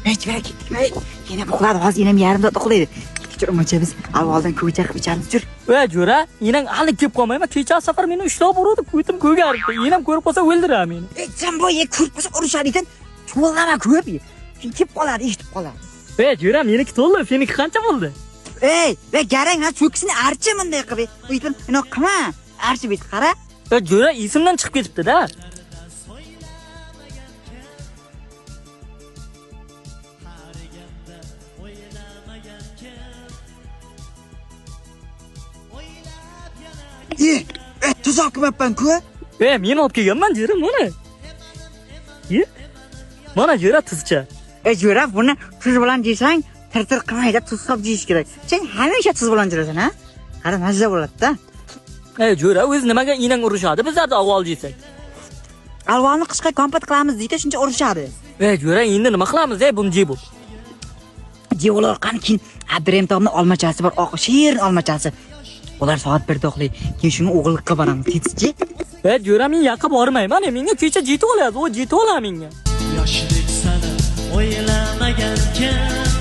Hech kerak ketmay. Yana uxladi, hozir yana yarim soat uxlaydi. Kechirimcha biz avvaldan ko'cha qilib ichamiz, jur. Voy jo'ra, menang hali kelib qolmayman. Kecha safar meni ushlab urdi, ko'tim ko'gardi. Yenam ko'rib qolsa o'ldiradi meni. Sen boya ko'rib qolsa urishar ekan. Cho'llama ko'p. Kelib qoladi, eshitib qoladi. Voy jo'ra, meniki to'ldi. Seniki qancha bo'ldi? Ve garang ha cho'ksini archa bunday qilib. Uydan ino qilma. Archa bet qara. Voy jo'ra, esimdan chiqib ketibdi-da. Tuzoq qilibman-ku. Men olib kelganman jo'ra, mana. Mana jo'ra tuzcha. Jo'ra, buni tuz bilan yesang, tir-tir qilmaydi, tuz solib yeyish kerak. Sen hamisha tuz bilan yurasan, ha? Qara, mazza bo'ladi-da. Jo'ra, o'zi nimaga inang urishadi? Bizlarda avval yesak. Alvolni qishqa kompot qilamiz deydi, shuncha urishadi. Jo'ra, endi nima qilamiz, buni jeb bo'l. Jevolar qani keyin Abdurahimtovni olmachasi bor, oq shirin olmachasi. Ular soat 1da uxlaydi. Keyin shuni o'g'illikqa boramiz, ketishchi. Jo'ra, men yoqqa bormayman. Menga kecha jetib oladi, u jetib oladi menga. Yoshlik sani o'ylamagankan